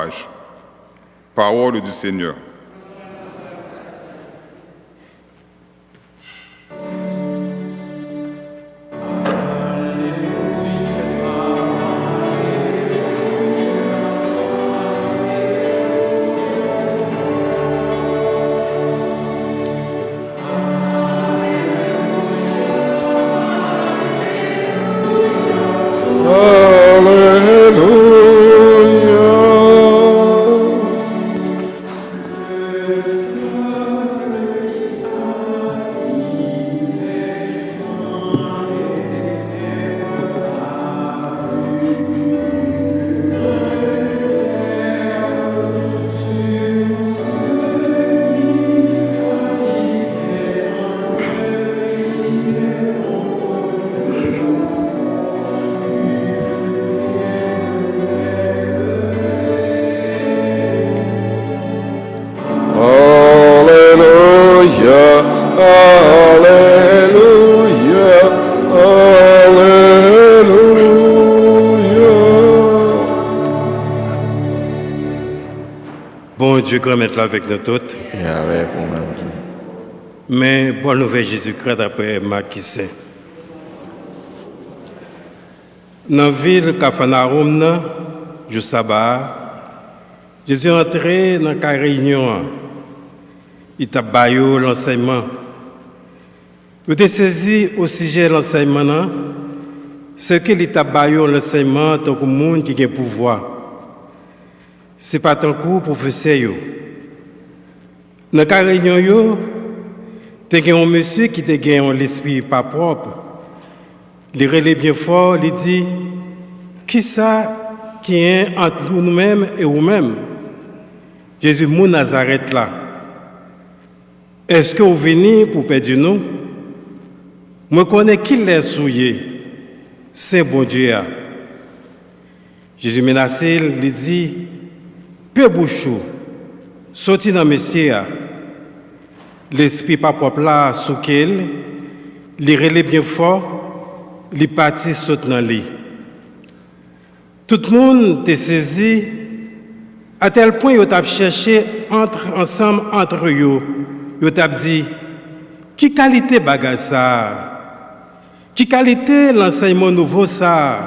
courage. Parole du Seigneur. Bon Dieu, grand maître avec nous toutes. Et avec vous-même. Mais bonne nouvelle Jésus-Christ d'après Marc qui sait. Dans la ville Capharnaüm, jour sabbat, Jésus est entré dans la réunion. Il t'a baillé l'enseignement. Il a saisi au sujet de l'enseignement, ce qu'il t'a baillé l'enseignement tant que monde qui a pouvoir. Ce n'est pas tant que professeur. Dans la réunion, il y a un monsieur qui a gagné l'esprit pas propre. Il relève bien fort, il dit, qui ça qui est entre nous-mêmes et vous-mêmes? Jésus, mon Nazareth là. Est-ce que vous venez pour perdre nous? Moi, je connais qui l'est souillé. C'est bon Dieu. Jésus menacé, il dit, peu bouchou, sorti dans le monsieur. L'esprit pas propre là, sous quel, il relève bien fort, il parti saute dans lit. Tout le monde est saisi, à tel point il a cherché ensemble entre eux. Il a dit, qui qualité bagage ça? Qui qualité l'enseignement nouveau ça?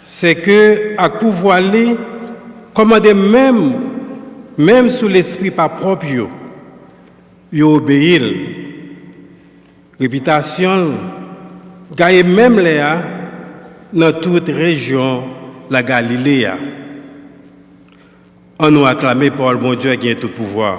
C'est que, à pouvoir aller, commander même sous l'esprit pas propre, il obéit. Réputation, gagne même Léa dans toute région, la Galilée. On nous acclame par le bon Dieu qui a tout pouvoir.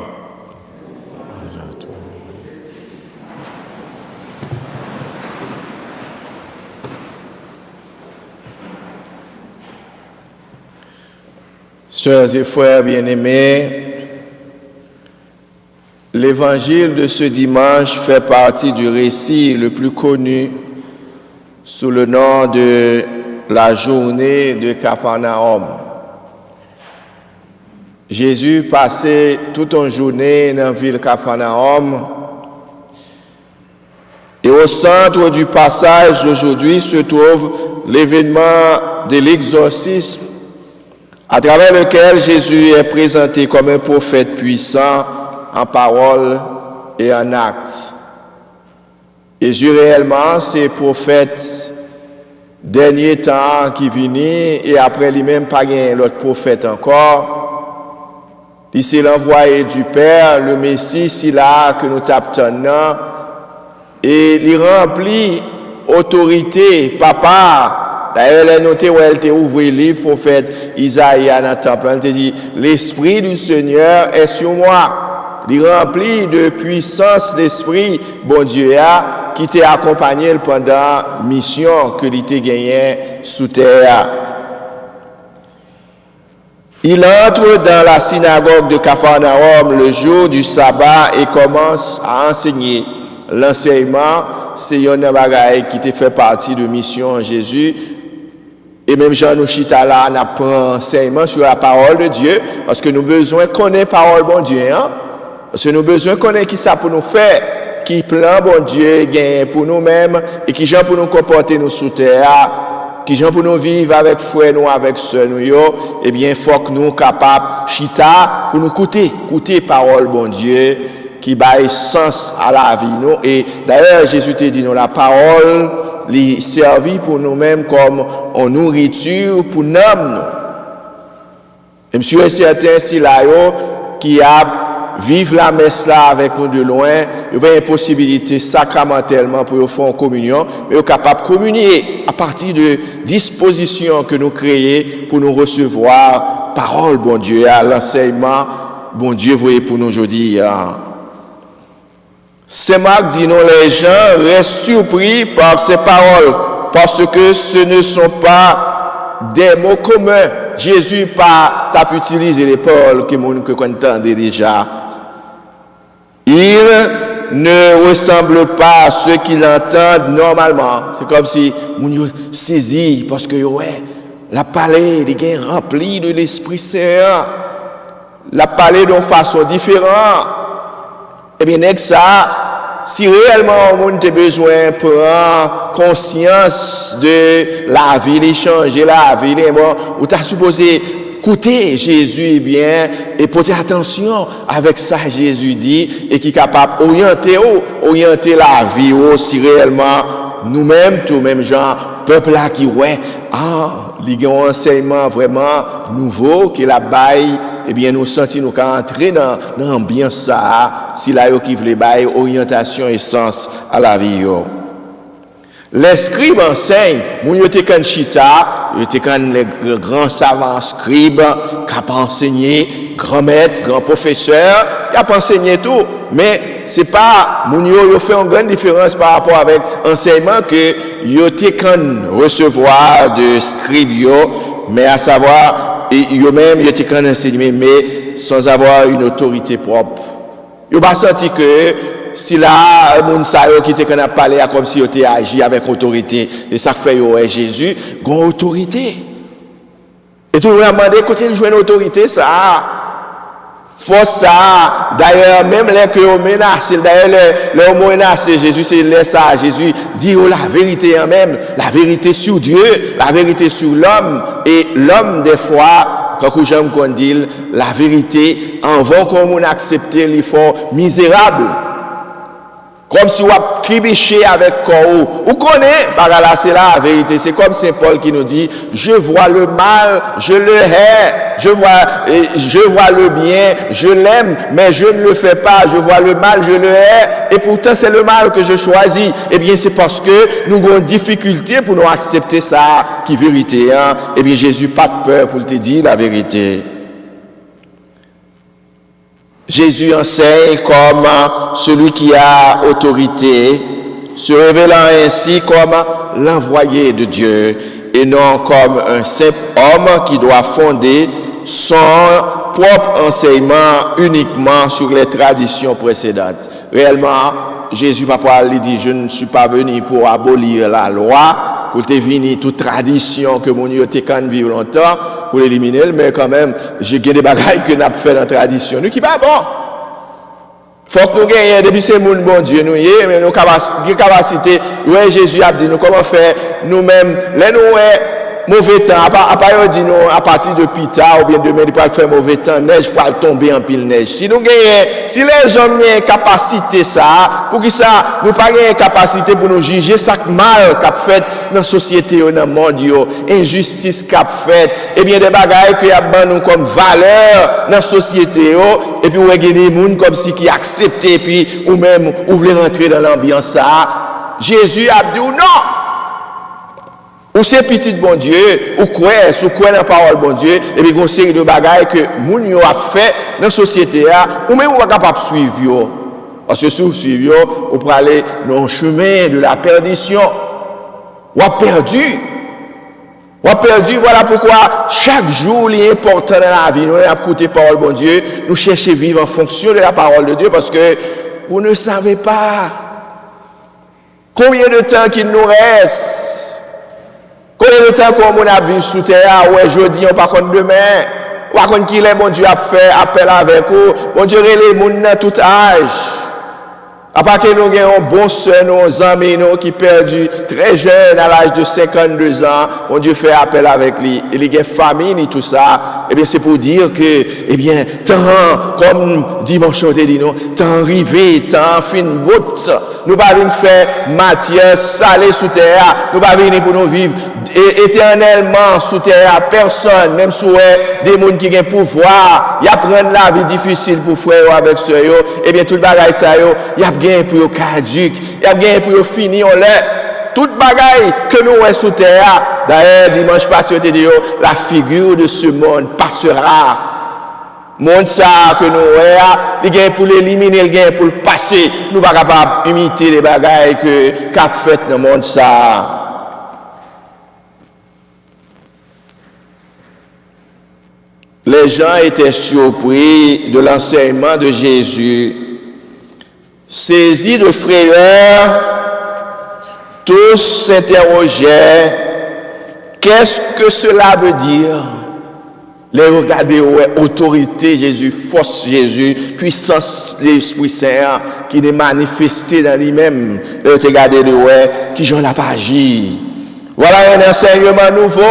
Sœurs et frères bien-aimés, l'évangile de ce dimanche fait partie du récit le plus connu sous le nom de la journée de Capharnaüm. Jésus passait toute une journée dans la ville Capharnaüm et au centre du passage d'aujourd'hui se trouve l'événement de l'exorcisme à travers lequel Jésus est présenté comme un prophète puissant en parole et en acte. Jésus réellement, c'est prophète dernier temps qui vient et après lui-même pas l'autre prophète encore. Il c'est l'envoyé du Père, le Messie, c'est là que nous t'attendons et il remplit autorité, papa. D'ailleurs, elle a noté où elle t'a ouvert le livre, prophète Isaïe dans le temple. Elle t'a dit, l'Esprit du Seigneur est sur moi. Il remplit de puissance l'Esprit, bon Dieu, qui t'a accompagné pendant la mission que il t'a gagnée sous terre. Il entre dans la synagogue de Capharnaüm le jour du sabbat et commence à enseigner. L'enseignement, c'est un bagaille qui te fait partie de mission en Jésus. Et même Jean Nouchita là, on apprend enseignement sur la parole de Dieu, parce que nous avons besoin de connaître la parole de Dieu. Hein? Parce que nous avons besoin de connaître qui ça pour nous faire, qui plan bon Dieu gagne pour nous-mêmes, et qui gens pour nous comporter nous sous terre. qui gens pour nous vivre avec frères nous, avec sœurs nous, eh bien, faut que nous capables, chita, pour nous écouter parole, bon Dieu, qui baille sens à la vie, nous. Et d'ailleurs, Jésus te dit, nous, la parole, les servit pour nous-mêmes comme en nourriture pour nous. Et monsieur est certain, si là, qui a vivre la messe là avec nous de loin, il y a une possibilité sacramentellement pour faire une communion, mais il est capable de communier à partir de dispositions que nous créons pour nous recevoir parole, bon Dieu, à l'enseignement, bon Dieu, voyez pour nous aujourd'hui. Saint Marc dit, non, les gens restent surpris par ces paroles, parce que ce ne sont pas des mots communs. Jésus t'a utilisé les paroles que nous entendons déjà. Il ne ressemble pas à ceux qui l'entendent normalement. C'est comme si nous saisi parce que ouais, la palais est remplie de l'Esprit Saint. La palais d'une façon différente. Eh bien, avec ça, si réellement on a besoin de prendre conscience de la vie, d'échanger la vie, ou t'as supposé écouter Jésus bien et porter attention avec ça Jésus dit et qui est capable d'orienter la vie si réellement nous-mêmes, tout même gens, peuple là qui il y a un enseignement vraiment nouveau qui la baille, eh bien nous sentons nous entrer dans l'ambiance ça, si là qui veut bailler orientation et sens à la vie. Les scribes enseignent, ils étaient quand chita, ils étaient quand les grands savants scribes qui ont enseigné, grands maîtres, grands professeurs, qui ont enseigné tout. Mais c'est pas, ils fait une grande différence par rapport avec l'enseignement que ils étaient quand recevoir de scribes, mais à savoir, eux-mêmes, ils étaient quand enseigner, mais sans avoir une autorité propre. Ils n'ont pas senti que si là, moun sa yo qui te connaît parler comme si yo te agi avec autorité, et ça fait yo Jésus, gon autorité. Et tout le monde a demandé côté il joue une autorité ça. Force ça. D'ailleurs même les que yo menacé, d'ailleurs les mot menacé Jésus c'est laisse ça Jésus dit la vérité en même, la vérité sur Dieu, la vérité sur l'homme et l'homme des fois quand j'aime qu'on dit la vérité avant qu'on accepte l'effort misérable. Comme si on a tribiché avec corps. Vous connaissez, c'est la vérité. C'est comme Saint Paul qui nous dit, je vois le mal, je le hais. Je vois le bien, je l'aime, mais je ne le fais pas. Je vois le mal, je le hais. Et pourtant, c'est le mal que je choisis. Eh bien, c'est parce que nous avons une difficulté pour nous accepter ça, qui est vérité. Eh bien, Jésus, pas de peur pour te dire la vérité. Jésus enseigne comme celui qui a autorité, se révélant ainsi comme l'envoyé de Dieu et non comme un simple homme qui doit fonder son propre enseignement uniquement sur les traditions précédentes. Réellement, Jésus, papa, lui dit, je ne suis pas venu pour abolir la loi, pour te venir toute tradition que mon yoté quand vivre longtemps, pour l'éliminer, mais quand même, j'ai des bagailles que nous avons fait dans la tradition. Nous qui pas bon. Faut que nous gagnions, depuis c'est mon bon Dieu, nous, mais nous avons capacité, ouais, Jésus a dit, nous comment faire, nous-mêmes, là, nous, mauvais temps, à part dit nous, à partir de Pita, ou bien demain, il peut faire mauvais temps, neige peut tomber en pile neige. Si nous gagnons, si les hommes ont une capacité ça, pour que ça, nous pas une capacité pour nous juger ça mal qu'a fait dans la société, dans le monde, injustice qu'a fait, et bien des bagailles qui a nous comme valeur dans la société, et puis vous avez des gens comme si qui acceptent, et puis ou même, vous voulez rentrer dans l'ambiance ça. Jésus a dit non! Ou c'est petit bon Dieu, ou quoi dans la parole bon Dieu, et puis une série de bagailles que moun yo a fait dans la société, ou même ou pas capable de suivre. Parce que si vous suivez, vous pouvez aller dans le chemin de la perdition. Ou a perdu. Ou a perdu, voilà pourquoi chaque jour il est important dans la vie. Nous avons écouté la parole bon Dieu, nous cherchons à vivre en fonction de la parole de Dieu, parce que vous ne savez pas combien de temps qu'il nous reste. Combien de temps qu'on a vu sous terre, ouais, jeudi, on pas contre demain, ou pas contre qui les bon Dieu a fait appel avec vous, bon Dieu, les gens dans tout âge. À part que nous avons un bon soeur, nos amis qui perdu très jeune à l'âge de 52 ans, mon Dieu fait appel avec lui, et il y a famille et tout ça, eh bien c'est pour dire que, eh bien, tant, comme dimanche on dit nous, tant arrivé, tant fin bout, nous pas venir faire matière salée sous terre, nous pas venir pour nous vivre éternellement sous terre, personne, même sous des gens qui ont pouvoir, y a prendre la vie difficile pour frère avec sœur, eh bien tout le bagage ça y a gain pour caduc, y a gain pour finir on l'est. Toute bagaille que nous avons sous terre, d'ailleurs dimanche passé on te dit la figure de ce monde passera. Monde ça que nous avons, il gain pour l'éliminer, il gain pour le passer. Nous pas capable d'imiter les bagailles que qu'a fait dans le monde ça. Les gens étaient surpris de l'enseignement de Jésus. Saisis de frayeur, tous s'interrogeaient, qu'est-ce que cela veut dire? Les regarder, ouais, autorité Jésus, force Jésus, puissance de l'Esprit Saint qui est manifesté dans lui-même. Les regarder, ouais, qui j'en a pas agi. Voilà un enseignement nouveau.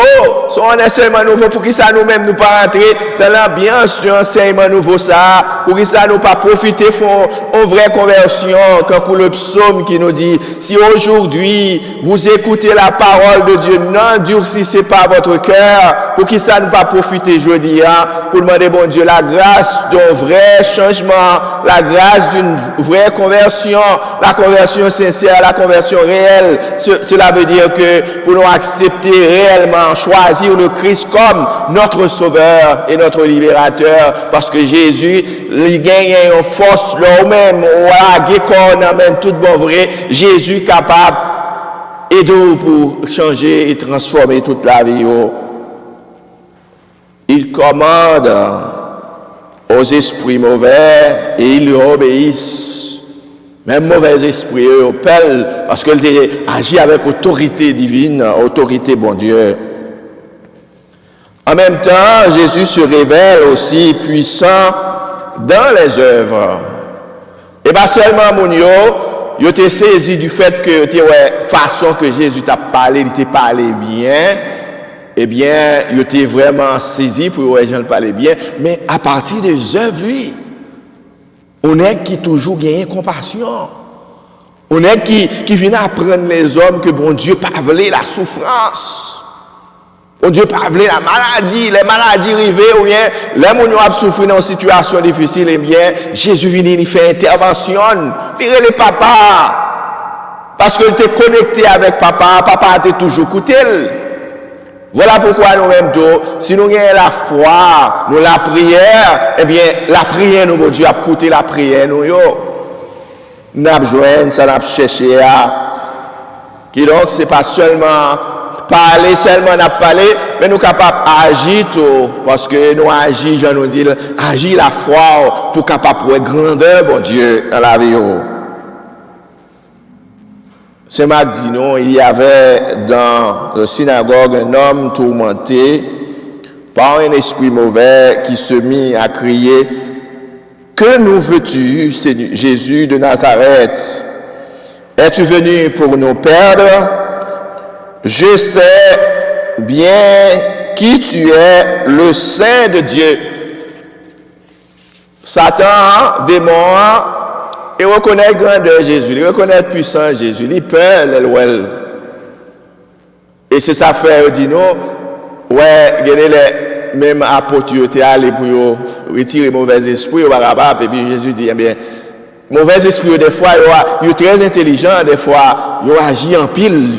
C'est un enseignement nouveau pour qui ça nous-mêmes nous pas rentrer dans l'ambiance d'un enseignement nouveau ça. Pour qui ça nous pas profiter font une vraie conversion. Quand pour le psaume qui nous dit, si aujourd'hui vous écoutez la parole de Dieu, n'endurcissez pas votre cœur. Pour qui ça nous pas profiter jeudi, hein, pour demander bon Dieu la grâce d'un vrai changement, la grâce d'une vraie conversion, la conversion sincère, la conversion réelle. Cela veut dire que pour nous accepter réellement, choisir le Christ comme notre sauveur et notre libérateur, parce que Jésus, il gagne une force là même, on amène tout bon vrai, Jésus capable d'aider pour changer et transformer toute la vie. Il commande aux esprits mauvais et ils lui obéissent. Même mauvais esprit, eux, appellent parce qu'il agit avec autorité divine, autorité bon Dieu. En même temps, Jésus se révèle aussi puissant dans les œuvres. Et pas seulement mon yo t'es saisi du fait que t'es façon que Jésus t'a parlé, il t'a parlé bien. Eh bien, il était vraiment saisi pour les gens parler bien, mais à partir des œuvres, lui. On est qui toujours gagne compassion. On est qui vient apprendre les hommes que bon Dieu pas voulu la souffrance. Bon Dieu pas voulu la maladie, les maladies arrivées ou bien les gens qui souffrent dans une situation difficile, eh bien Jésus vient il fait intervention, il les papa parce qu'il était connecté avec papa, papa était toujours écouté. Voilà pourquoi nous-mêmes, si nous avons la foi, nous la prière, eh bien, la prière, nous, bon Dieu, a coûté la prière, nous, nous avons joint, ça n'a cherché à. Qui donc, c'est pas seulement parler, seulement n'a parlé, mais nous sommes capables d'agir tout, parce que nous agissons, je nous dis, agir la foi pour capable de grandeur, bon Dieu, dans la vie. Ce mardi, il y avait dans la synagogue un homme tourmenté par un esprit mauvais qui se mit à crier « Que nous veux-tu, Jésus de Nazareth? Es-tu venu pour nous perdre? Je sais bien qui tu es, le Saint de Dieu. » Satan, démon, il reconnaît la grandeur de Jésus, il reconnaît la puissance de Jésus, il peur l'ouel. Et c'est ça fait, il dit non, ouais, les mêmes apôtres qui étaient allés pour retirer mauvais esprit, et puis Jésus dit, eh bien, mauvais esprit, des fois, il est très intelligent, des fois, il agit en pile,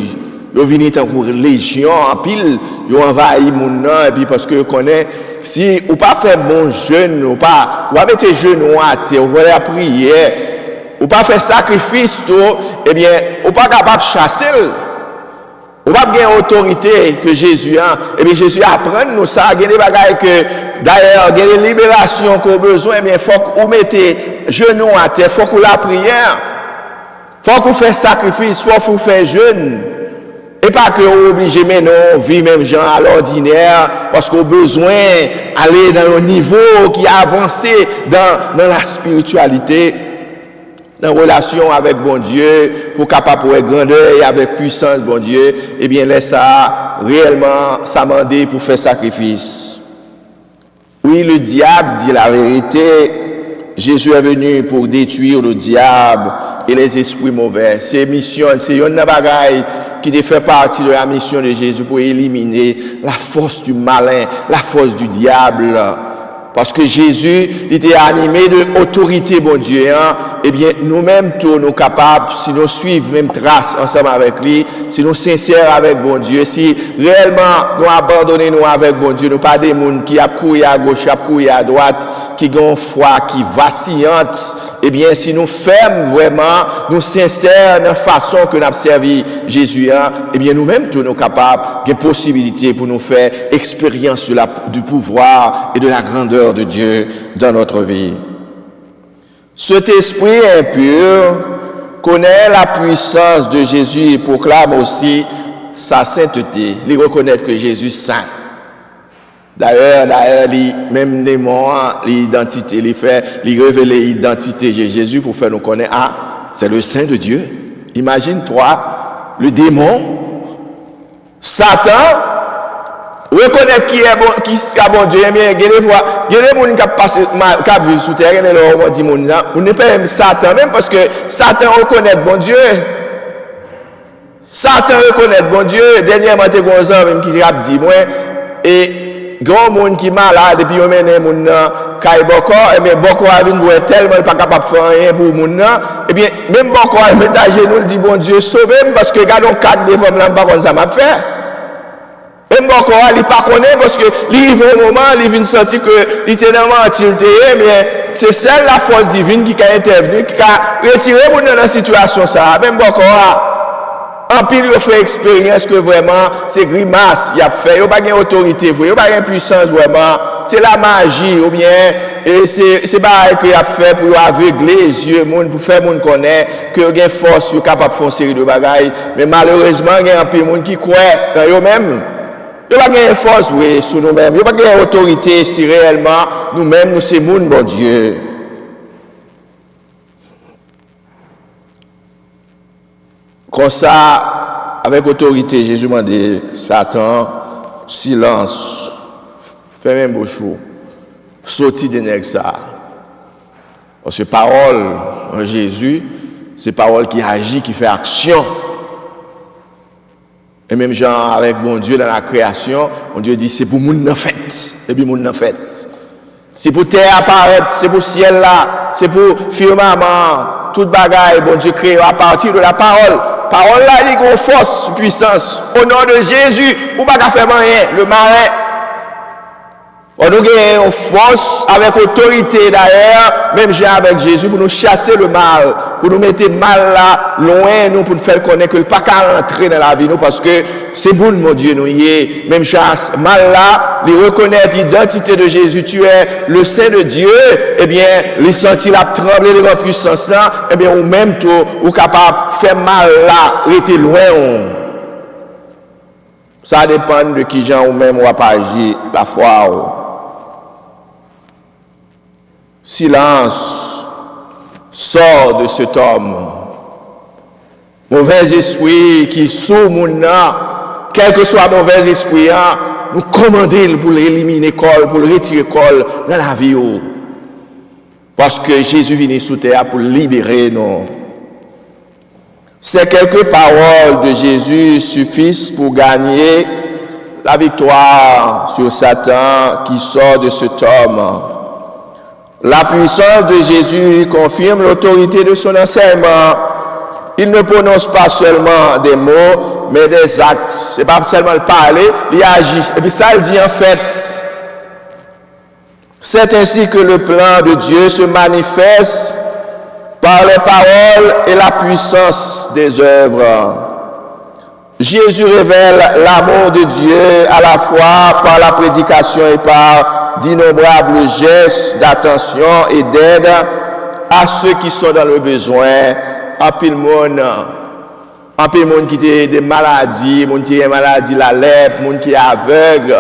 il vient en légion, en pile, il envahit mon nom, et puis parce que il connaît, si ou pas faire bon jeûne, ou pas mettre genoux à terre, ou pas prier, ou pas faire sacrifice, eh bien, ou pas capable de chasser, ou pas avoir autorité que Jésus a, eh bien, Jésus apprend nous ça, il y a des bagailles que, d'ailleurs, il y a des libérations qu'on a besoin, eh bien, il faut qu'on mette genoux à terre, il faut qu'on la prière, il faut qu'on fasse sacrifice, il faut qu'on fasse jeûne. Et pas que vous obligez mais non, vivre même gens à l'ordinaire, parce qu'on a besoin d'aller dans un niveau qui a avancé dans la spiritualité. dans relation avec bon Dieu, pour capable pour grandeur et avec puissance bon Dieu, eh bien laisse ça réellement s'amender pour faire sacrifice. Oui, le diable dit la vérité. Jésus est venu pour détruire le diable et les esprits mauvais. C'est mission, c'est une bagaille qui fait partie de la mission de Jésus pour éliminer la force du malin, la force du diable. Parce que Jésus était animé de autorité, bon Dieu. Eh bien, nous-mêmes, tous, nous capables, si nous suivons même trace ensemble avec lui, si nous sincères avec bon Dieu, si réellement nous abandonnons avec bon Dieu, nous pas des gens qui a couru à gauche, qui a couru à droite, qui ont foi, qui vacillante, eh bien, si nous fermes vraiment, nous sincères dans la façon que nous avons servi Jésus, eh bien, nous-mêmes, tous, nous capables, de possibilités pour nous faire expérience du pouvoir et de la grandeur de Dieu dans notre vie. Cet esprit impur connaît la puissance de Jésus et proclame aussi sa sainteté. Il reconnaît que Jésus est saint. D'ailleurs, même démon, l'identité, il révèle l'identité de Jésus pour faire nous connaître, c'est le Saint de Dieu. Imagine-toi, le démon, Satan, reconnaître qui est bon Dieu, mais il y a des fois, il y a des gens qui passent, qui vivent sous terre, et on dit, on n'est pas même Satan, même parce que Satan reconnaît bon Dieu. Satan reconnaît bon Dieu. Dernièrement, il y a des gens qui ont dit, moi, et grand monde qui est malade, et puis on mène les gens dans Boko, et bien Boko a vu tellement pas capable de faire rien pour les gens, et bien, même Boko a mis à genoux, il dit, bon Dieu, sauvez-moi, parce que regardons 4 des femmes là, par contre, ça m'a fait. Même Boko a, il ne pas connaît, parce que il arrive un moment, il vient sentir que il était dans mais c'est celle la force divine qui a intervenu, qui a retiré les gens dans la situation, ça. Même Boko a, en pile, il fait expérience que vraiment, c'est grimace, il a fait, il n'y a pas d'autorité, il n'y a pas de puissance vraiment, c'est la magie, ou bien, et c'est pas qu'il a fait pour aveugler les yeux, pour faire monde connaître, que il y a force, il est capable de faire une série de bagailles, mais malheureusement, il y a un peu de monde qui croit dans eux-mêmes. Il n'y a pas de force, oui, sur nous-mêmes, il n'y a pas d'autorité si réellement, nous-mêmes, nous sommes monde, bon Dieu. Comme ça, avec autorité, Jésus m'a dit, Satan, silence, fais un beau chou, sorti de nègre ça. Parce que parole en Jésus, c'est parole qui agit, qui fait action. Et même genre avec mon Dieu dans la création, mon Dieu dit, c'est pour moun en fait, et puis moun en fait. C'est pour terre apparaître, c'est pour ciel là, c'est pour firmament, toute bagaille, bon Dieu crée à partir de la parole. Parole là, il y a une force, puissance. Au nom de Jésus, vous ne pouvez pas faire rien. Le marin, on a une force avec autorité d'ailleurs, même avec Jésus, pour nous chasser le mal, pour nous mettre mal là, loin, nous, pour nous faire connaître que le pas qu'à rentrer dans la vie, nous, parce que c'est bon, mon Dieu, nous y est. Même chasse, mal là, les reconnaître l'identité de Jésus, tu es le Saint de Dieu, eh bien, les sentir la trembler de votre puissance là, eh bien, ou même tout, ou capable de faire mal là, rester loin. Ça dépend de qui gens ou même ou pas agir la foi. Silence, sort de cet homme. Mauvais esprit qui sous mon nom, quel que soit mauvais esprit, nous commandons pour l'éliminer, pour le retirer dans la vie. Parce que Jésus vient sous terre pour libérer nous. Ces quelques paroles de Jésus suffisent pour gagner la victoire sur Satan qui sort de cet homme. La puissance de Jésus confirme l'autorité de son enseignement. Il ne prononce pas seulement des mots, mais des actes. Ce n'est pas seulement le parler, il agit. Et puis ça, il dit en fait, c'est ainsi que le plan de Dieu se manifeste par les paroles et la puissance des œuvres. Jésus révèle l'amour de Dieu à la fois par la prédication et par d'innombrables gestes d'attention et d'aide à ceux qui sont dans le besoin. En pile monde qui a des maladies, monde qui a des maladies la lèpre, monde qui est aveugle.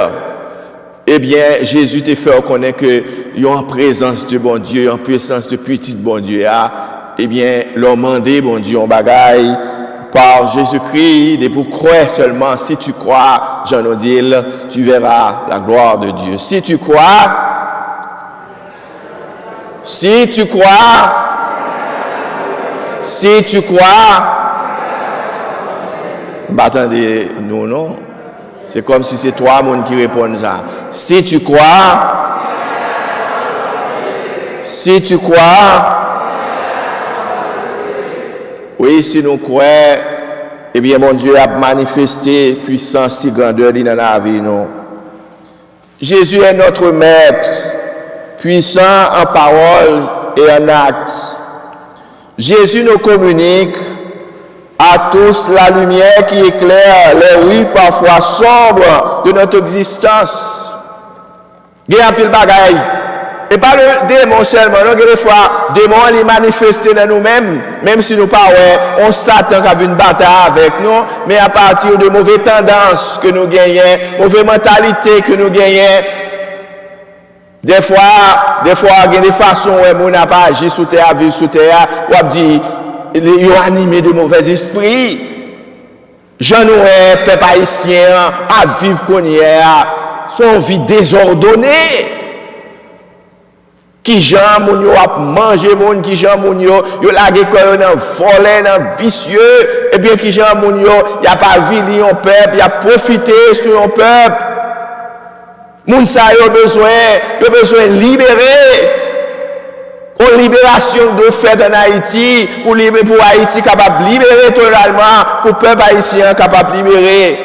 Eh bien, Jésus te fait reconnaître que il y a en présence de bon Dieu, en puissance de petit bon Dieu. eh bien, leur demander, bon Dieu, en bagaille, par Jésus-Christ, et pour croire seulement, si tu crois, Jean-Odile, tu verras la gloire de Dieu. Si tu crois, attendez, non. C'est comme si c'est toi, monde, qui répond ça. Si tu crois, oui, si nous croyons, eh bien, mon Dieu a manifesté puissance si grandeur dans la vie, non. Jésus est notre maître, puissant en parole et en acte. Jésus nous communique à tous la lumière qui éclaire les rues parfois sombres de notre existence. Il y a un pile bagaille. Et pas le démon seulement, non, des fois, le démon est manifesté dans nous-mêmes, même si nous pas, on s'attend qu'à une bataille avec nous, mais à partir de mauvaises tendances que nous gagnons, mauvaises mentalités que nous gagnons. Des fois, il y a des façons où on n'a pas agi sous terre, vivre sous terre, ou on dit, ils sont animés de mauvais esprits. Jean Noël, peuple haïtien, à vivre qu'on y est, son vie désordonnée. Qui j'en moun yo a mangé moun, qui j'en moun yo lagé quoi dans volé, dans vicieux, et bien qui j'en moun yo, y a pas vili on peuple, y a profité sur un peuple. Moun sa yo besoin de libérer. Une libération de fait en Haïti, pour Haïti capable de libérer totalement, pour le peuple haïtien capable de libérer.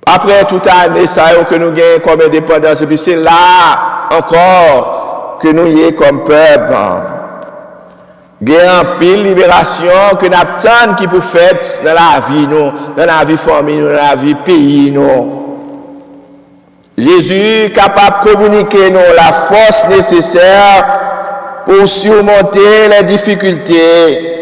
Après toute année, ça que nous gagnons comme indépendance, et puis c'est là encore que nous y sommes comme peuple. Il y a une pile libération que nous attendons qui peut faire dans la vie, nous, dans la vie famille, dans la vie pays. Nous. Jésus est capable de communiquer nous la force nécessaire pour surmonter les difficultés.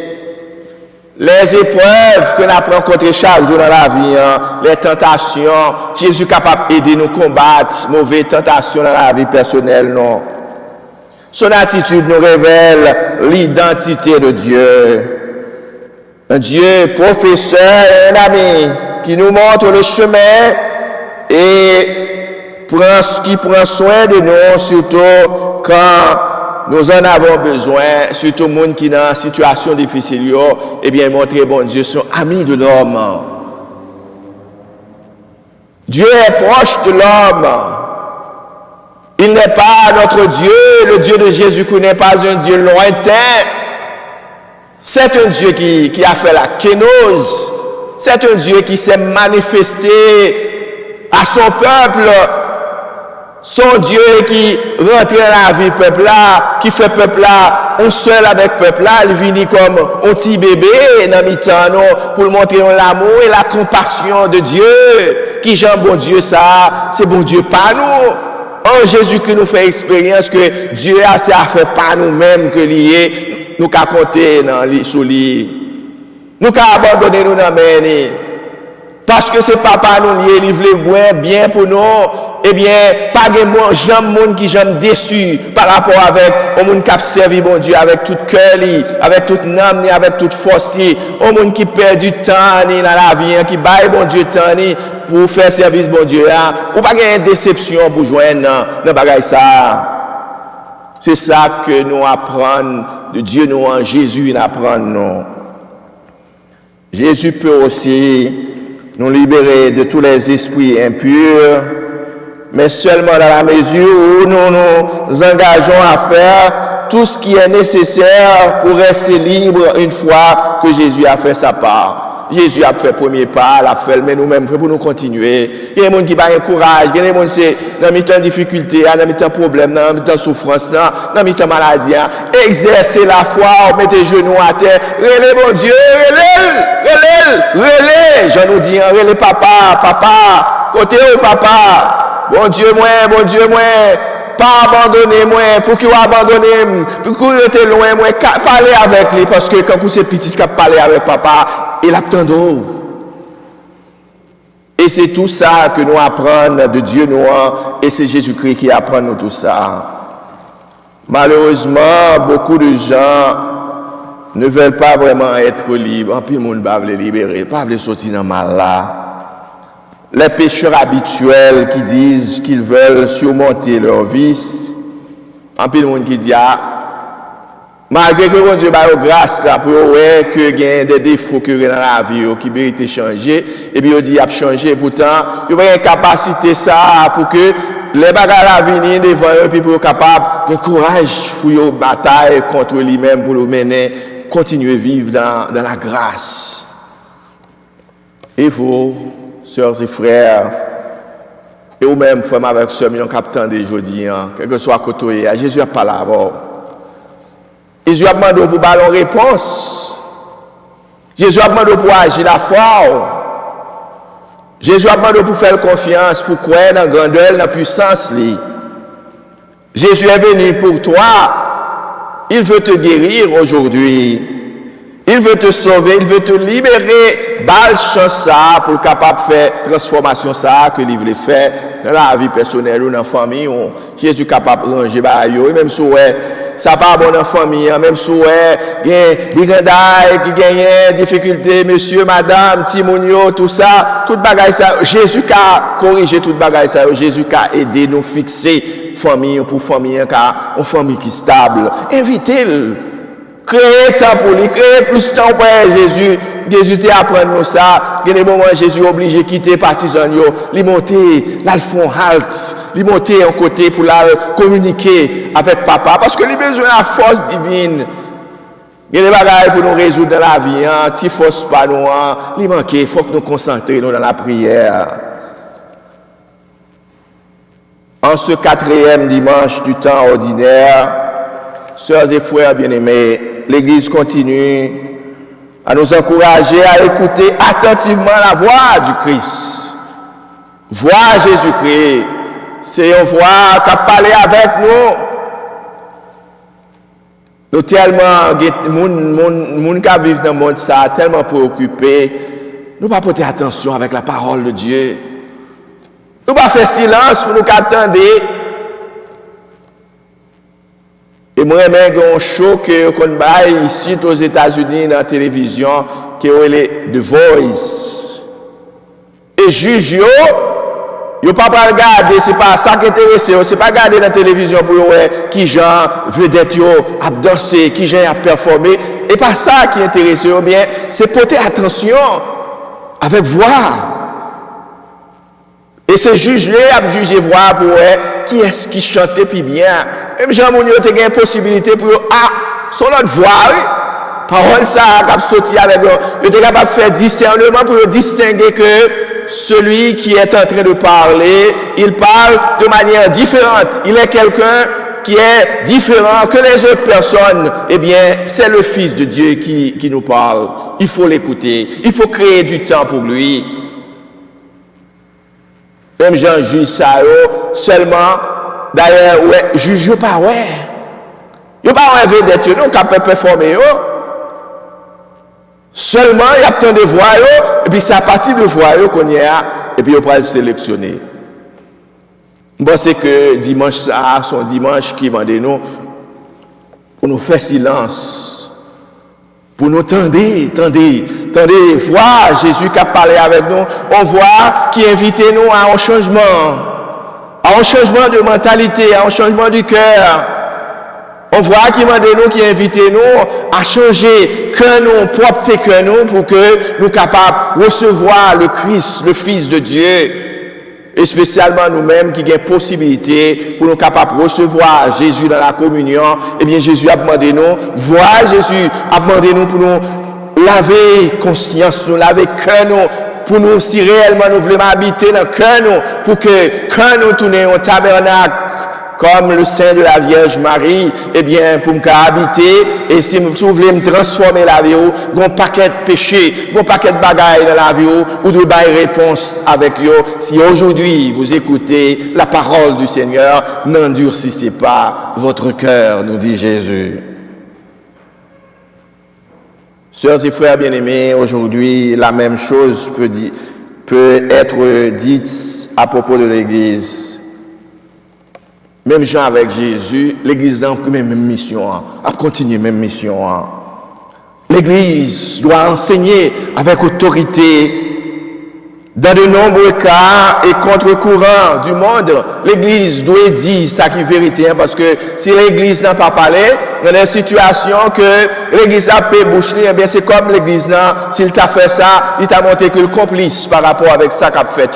Les épreuves que nous rencontrons chaque jour dans la vie, les tentations, Jésus est capable d'aider nous à combattre mauvaises tentations dans la vie personnelle. Non. Son attitude nous révèle l'identité de Dieu. Un Dieu professeur et un ami qui nous montre le chemin et qui prend soin de nous, surtout quand nous en avons besoin, surtout les gens qui sont dans une situation difficile, eh bien, montrer, bon Dieu, sont amis de l'homme. Dieu est proche de l'homme. Il n'est pas notre Dieu, le Dieu de Jésus qui n'est pas un Dieu lointain. C'est un Dieu qui a fait la kénose. C'est un Dieu qui s'est manifesté à son peuple. Son Dieu qui rentre dans la vie peuple là, qui fait peuple là, on seul avec peuple là, il vient comme un petit bébé dans mi-temps pour montrer l'amour et la compassion de Dieu. Qui j'aime bon Dieu ça, c'est bon Dieu pas nous. En Jésus qui nous fait expérience que Dieu a fait pas nous-mêmes que lié, nous qu'à compter sous lui. Nous qu'à abandonner nous dans main. Parce que c'est papa nous lié, il voulait bien pour nous. Eh bien, pas de monde qui j'aime déçu par rapport avec au monde qui a servi bon Dieu avec tout cœur, avec toute âme, avec toute force, au monde qui perd du temps dans la vie, qui baille bon Dieu temps pour faire service bon Dieu ou pas de déception pour joindre dans bagaille ça. C'est ça que nous apprenons de Dieu, nous en Jésus nous apprenons. Jésus peut aussi nous libérer de tous les esprits impurs, mais seulement dans la mesure où nous nous engageons à faire tout ce qui est nécessaire pour rester libre une fois que Jésus a fait sa part. Jésus a fait le premier pas, l'a fait, mais nous-mêmes, pour nous continuer. Il y a des gens qui n'ont pas courage, il y a des gens qui sont dans mi-temps difficulté, dans mi-temps problème, dans mi-temps souffrance, dans mi-temps maladie. Exercez la foi, mettez les genoux à terre, relais mon Dieu, relais. Je nous dis, relais papa, côté où papa. Bon Dieu, moi, pas abandonner moi, pour qu'il abandonne, pour qu'il était loin, moi, parler avec lui, parce que quand vous êtes petit, vous parler avec papa, il attend d'eau. Et c'est tout ça que nous apprenons de Dieu, nous, et c'est Jésus-Christ qui apprend nous tout ça. Malheureusement, beaucoup de gens ne veulent pas vraiment être libres. En plus, le monde ne veut pas les libérer, pas les sortir dans le mal là. Les pécheurs habituels qui disent qu'ils veulent surmonter leur vice. En plus, le monde qui dit, malgré que mon Dieu ait grâce pour voir que il y a des défauts que dans la vie qui méritent de changer, et puis il dit qu'il a changé. Pourtant, il y a une capacité ça pour que les bagages à venir devant eux, puis pour être capable de courage pour une bataille contre lui-même, pour le mener, continuer à vivre dans la grâce. Et vous, sœurs et frères, et vous-même, frères avec sœurs, nous captons des aujourd'hui, quel que soit côté, Jésus n'a pas là. Jésus a demandé pour avoir une réponse. Jésus a demandé pour agir la foi. Jésus a demandé pour faire confiance, pour croire dans la grandeur, dans la puissance. Jésus est venu pour toi. Il veut te guérir aujourd'hui. Il veut te sauver, il veut te libérer. Balle chance ça pour capable de faire transformation ça que il veut faire dans la vie personnelle ou dans la famille. Jésus est capable de ranger et même si ça pas bon dans la famille, même si il y a des brigandailles qui gagnent des difficultés, monsieur, madame, Timonio, tout ça, toute bagaille ça, Jésus a corrigé toute bagaille ça, Jésus a aidé nous fixer famille pour famille, car une famille qui est stable. Invitez-le. Créer temps pour lui, créer plus de temps pour Jésus. Jésus t'a appris nous ça. Il y a des moments où Jésus est obligé de quitter les partisans, lui monter, là, ils font halt, lui monter en côté pour la communiquer avec papa. Parce que lui a besoin de la force divine. Il y a des bagages pour nous résoudre dans la vie. Si force pas nous, il manque, il faut que nous concentrions dans la prière. En ce 4e dimanche du temps ordinaire, sœurs et frères bien-aimés, l'Église continue à nous encourager à écouter attentivement la voix du Christ. Voix Jésus-Christ, c'est une voix qui a parlé avec nous. Nous tellement, moun qui vivent dans le monde, ça tellement préoccupé, nous ne pas porter attention avec la parole de Dieu. Nous ne pas faire silence pour nous attendre. Et moi, j'ai un show qu'on a ici aux États-Unis dans la télévision qui est The Voice. Et juge, yo pas regarder, c'est pas ça qui intéresse, c'est pas regarder dans la télévision pour voir qui gens vedette yo a danser, qui gens a performer, et pas ça qui intéresse bien, c'est porter attention avec voix. Et ce juge-là a jugé voir pour qui est-ce qui chantait puis bien. Même Jean Mounio a eu une possibilité pour son autre voix, parole ça a sorti avec eux. Il était capable de faire discernement pour distinguer que celui qui est en train de parler, il parle de manière différente. Il est quelqu'un qui est différent que les autres personnes. Eh bien, c'est le Fils de Dieu qui nous parle. Il faut l'écouter. Il faut créer du temps pour lui. Même Jean juge ça seulement, d'ailleurs, juge pas, il pas vedette, non, qui peut performer, seulement, il y a tant de voix, et puis c'est à partir de voix qu'on y a, et puis on peut sélectionner. Je pense que dimanche, ça, son dimanche qui m'a dit nous, pour nous faire silence. Pour nous tendre, voir Jésus qui a parlé avec nous, on voit qui invite nous à un changement de mentalité, à un changement du cœur. On voit qui m'a dit nous, qui invite nous à changer que nous, propre que nous, pour que nous capables de recevoir le Christ, le Fils de Dieu. Et spécialement nous-mêmes qui avons possibilité pour nous capables de recevoir Jésus dans la communion, eh bien Jésus a demandé nous, voir Jésus a demandé nous pour nous laver conscience, nous laver cœur nous, pour nous si réellement nous voulons habiter dans le cœur nous, pour que quand nous tournions au tabernacle, comme le sein de la Vierge Marie, eh bien, pour me habiter, et si vous voulez me transformer la vie, un paquet de péchés, un paquet de bagailles dans la vie, ou de bailler réponse avec vous. Si aujourd'hui vous écoutez la parole du Seigneur, n'endurcissez pas votre cœur, nous dit Jésus. Sœurs et frères bien-aimés, aujourd'hui, la même chose peut être dite à propos de l'Église. même gens avec Jésus, l'église a pris même mission, a continué même mission. L'église doit enseigner avec autorité. Dans de nombreux cas et contre-courant du monde, l'Église doit dire ça qui est vérité, parce que si l'Église n'a pas parlé, dans des situations que l'Église a payé bouche, eh bien c'est comme l'Église n'a, s'il t'a fait ça, il t'a montré que le complice par rapport avec ça qu'a fait,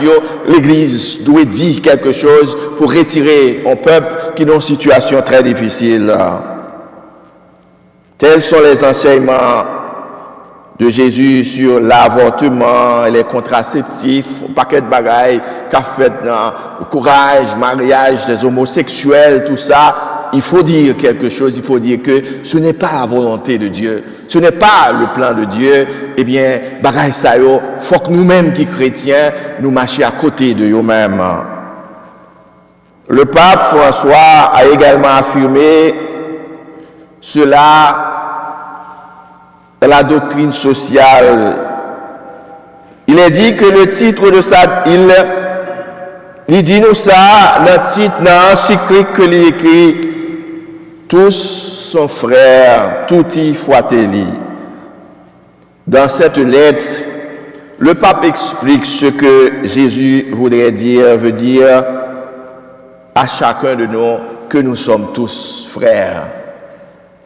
l'Église doit dire quelque chose pour retirer un peuple qui est dans une situation très difficile. Tels sont les enseignements de Jésus sur l'avortement, les contraceptifs, un paquet de bagailles qu'a fait dans le courage, mariage des homosexuels, tout ça. Il faut dire quelque chose, il faut dire que ce n'est pas la volonté de Dieu, ce n'est pas le plan de Dieu. Eh bien, bagaille ça yo, faut que nous-mêmes qui chrétiens, nous marchions à côté de nous-mêmes. Le pape François a également affirmé cela dans la doctrine sociale. Il est dit que le titre de ça, il dit nous ça, dans le titre, dans l'encyclique que il écrit, tous sont frères, tutti fratelli. Dans cette lettre, le pape explique ce que Jésus veut dire à chacun de nous que nous sommes tous frères.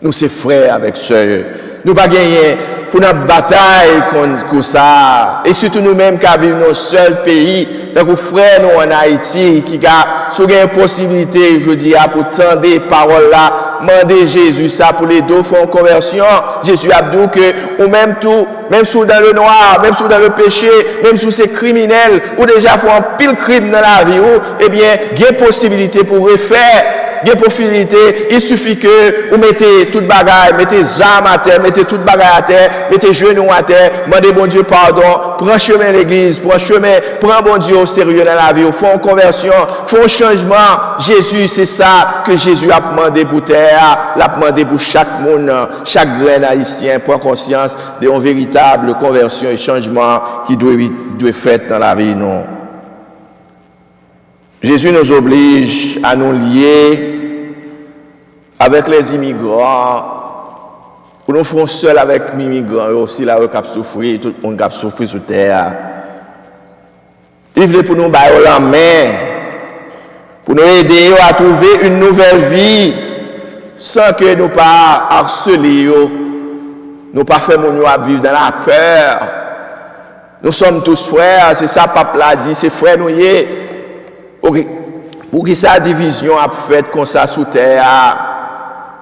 Nous sommes frères avec sœurs. Nous ne pouvons pas gagner pour notre bataille contre ça. Et surtout nous-mêmes qui vivons dans un seul pays, donc frères nous en Haïti, qui ont une possibilité, je dis, pour tendre des paroles là, demander Jésus ça pour les deux font conversion. Jésus a dit que, ou même tout, même sous dans le noir, même sous dans le péché, même sous ces criminels, ou déjà font un pile crime dans la vie, eh bien, il y a une possibilité pour refaire. Il y a une possibilité, il suffit que vous mettez toute bagaille, mettez âme à terre, mettez toute bagaille à terre, mettez genoux à terre, demandez bon Dieu pardon, prends chemin l'église, prends bon Dieu au sérieux dans la vie, font conversion, font changement. Jésus, c'est ça que Jésus a demandé pour terre, l'a demandé pour chaque monde, chaque grain haïtien, prend conscience d'une véritable conversion et changement qui doit être fait dans la vie, non. Jésus nous oblige à nous lier avec les immigrants. Pour nous faire seuls avec les immigrants, aussi là où ils souffrent, tout le monde qui souffre sur terre. Il veut pour nous bailler la main, pour nous aider à trouver une nouvelle vie, sans que nous pas harceler, nous pas faire mon à vivre dans la peur. Nous sommes tous frères, c'est ça Pape l'a dit, c'est frères nous y est. Pour que sa division a fait comme ça sous terre,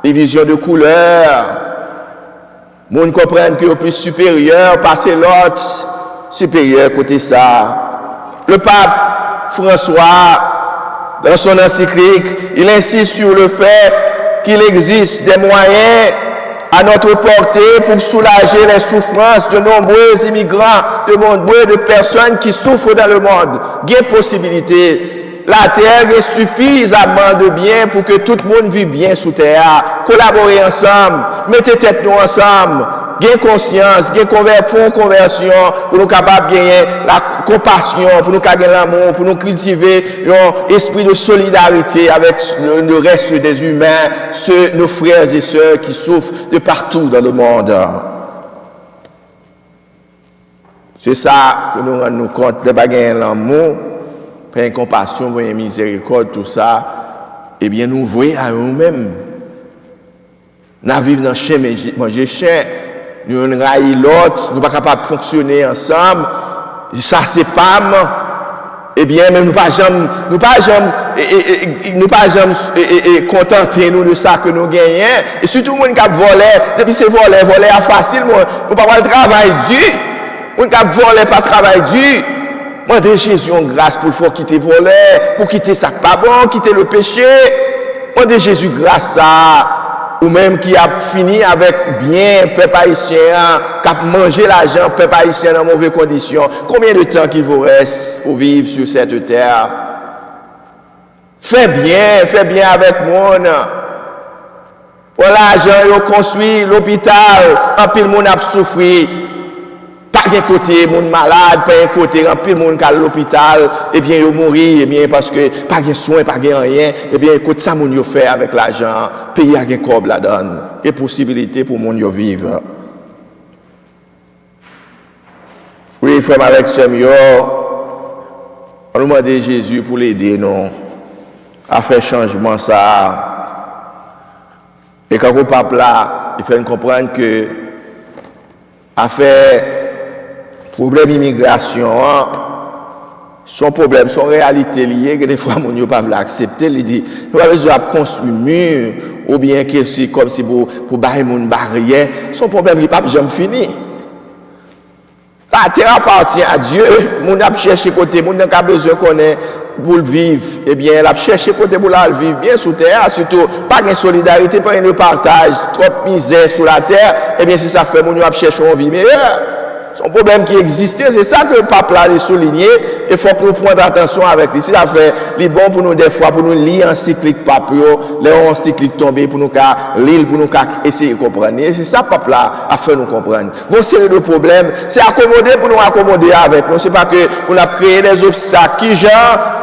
division de couleur, moun comprenne que le plus supérieur passe l'autre supérieur côté ça. Le pape François, dans son encyclique, il insiste sur le fait qu'il existe des moyens à notre portée pour soulager les souffrances de nombreux immigrants, de nombreuses personnes qui souffrent dans le monde. Il y a possibilité. La terre est suffisamment de bien pour que tout le monde vive bien sous terre. Collaborer ensemble, mettez tête nous ensemble, gain conscience, font conversion pour nous capables de gagner la compassion, pour nous gagner l'amour, pour nous cultiver un esprit de solidarité avec le reste des humains, nos frères et sœurs qui souffrent de partout dans le monde. C'est ça que nous rendons compte, de gagner l'amour. Plein compassion, plein miséricorde, tout ça, eh bien, nous voyons à nous-mêmes. Nous vivons dans le chien, manger chien, nous raillons l'autre, nous ne sommes pas capables de fonctionner ensemble, ça c'est pas eh bien, même nous ne pas jamais contenter nous de ça que nous gagnons. Et surtout, nous qui volé, depuis c'est voler à facile, nous ne pas le travail dur. Nous qui volé pas travail dur. Mandez Jésus en grâce pour faire quitter voler, pour quitter ça pas bon, quitter le péché. Mandez Jésus grâce à ou même qui a fini avec bien peuple haïtien, qui a mangé l'argent peuple haïtien dans mauvaises conditions. Combien de temps qu'il vous reste pour vivre sur cette terre? Fais bien avec moi. Pour l'argent, il construit l'hôpital, un pile monde a souffert. Pas de côté moun malade, pas de côté rempli moun qui à l'hôpital, et bien yo mourir, et bien parce que pas de soins, pas de rien, et bien écoute ça moun yo fait avec l'argent, pays a gen kob la donne, et possibilité pour moun yo vivre. Oui, frère avec sœur yo, on nous demande Jésus pour l'aider nous à faire changement ça. Et quand le pape là, il fait comprendre que affaire problème immigration, son problème, son réalité liée, que des fois, on ne peut pas l'accepter. Il dit, nous avons besoin de construire mur, ou bien que c'est comme si pour barrer une barrière. Son problème, il n'est pas jamais fini. La terre appartient à Dieu. Moun a cherché côté, moun a besoin qu'on ait pour le vivre. Eh bien, elle a cherché côté pour la vivre bien sous terre. Surtout, pas de solidarité, pas de partage, trop misère sur la terre. Eh bien, si ça fait, moun a cherché une vie meilleure. Son problème qui existait, c'est ça que le pape là a souligné. Il faut que nous prenions attention avec lui. Si ça fait, il est bon pour nous des fois, pour nous lire encyclique pape, les encycliques tombées, pour nous lire, pour nous essayer de comprendre. Et c'est ça que le pape là a fait nous comprendre. Bon, série de problèmes, c'est accommoder pour nous accommoder avec nous. C'est pas que on a créé des obstacles qui genre,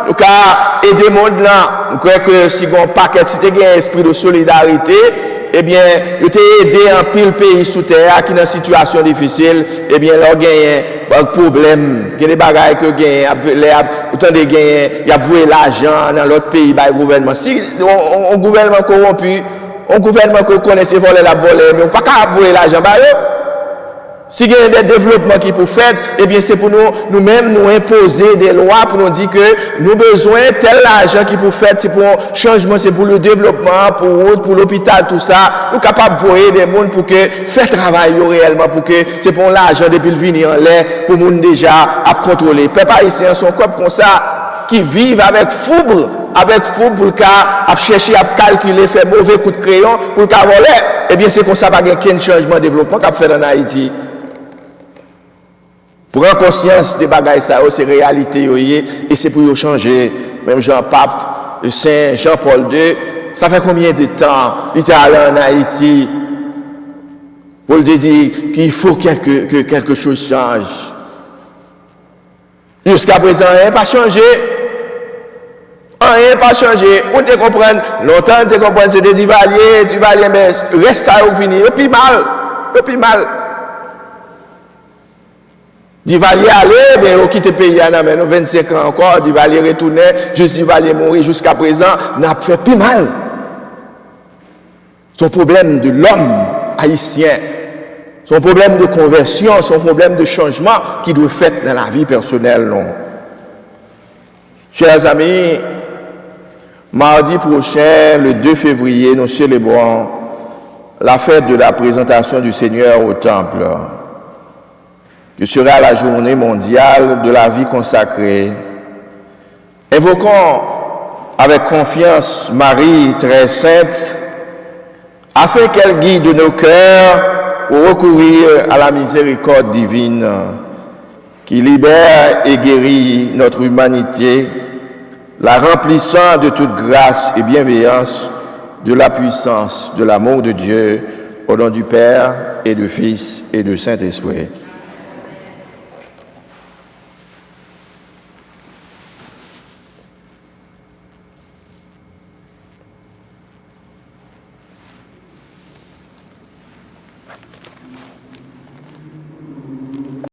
nous avons aidé le monde là. Nous croyons que si on a un paquet, si tu as un esprit de solidarité, eh bien, il t'a aidé un pile pays sous terre qui est dans une situation difficile, eh bien, là, il y a un problème, il y a des bagages que il y a autant de gains, il y a voué l'argent dans l'autre pays par le gouvernement. Si un gouvernement corrompu, un gouvernement que vous connaissez voler la voler, mais on ne peut pas vouer l'argent par eux. Si il y a des développements qui pour faire, eh bien, c'est pour nous-mêmes nous imposer des lois pour nous dire que nous avons besoin de tel argent qui pour faire, c'est pour un changement, c'est pour le développement, pour l'hôpital, tout ça. Nous sommes capables de voir des gens pour que faire travail réellement, pour que c'est pour l'argent depuis le venir en l'air, pour nous déjà à contrôler. Peuple haïtien sont comme ça, qui vivent avec foudre pour le cas, à chercher à calculer, faire mauvais coup de crayon, pour le cas voler. Eh bien, c'est comme ça, pas qu'un changement de développement qu'a fait en Haïti. Prends conscience des bagailles, ça, c'est réalité, et c'est pour changer. Même Jean-Pape, Saint Jean-Paul II, ça fait combien de temps il est allé en Haïti pour lui dire qu'il faut que quelque chose change. Jusqu'à présent, rien n'a pas changé. Rien n'a pas changé. On te comprend, longtemps, on te comprend, c'était Duvalier, mais reste ça au fini. Et puis mal. Duvalier allait, mais on quitte le pays, nous 25 ans encore, Duvalier retournait, juste Duvalier mourir jusqu'à présent, n'a fait plus mal. Son problème de l'homme haïtien, son problème de conversion, son problème de changement qui doit faire dans la vie personnelle. Non. Chers amis, mardi prochain, le 2 février, nous célébrons la fête de la présentation du Seigneur au Temple, qui sera la journée mondiale de la vie consacrée. Invoquons avec confiance Marie très sainte, afin qu'elle guide nos cœurs pour recourir à la miséricorde divine, qui libère et guérit notre humanité, la remplissant de toute grâce et bienveillance, de la puissance, de l'amour de Dieu, au nom du Père et du Fils et du Saint-Esprit.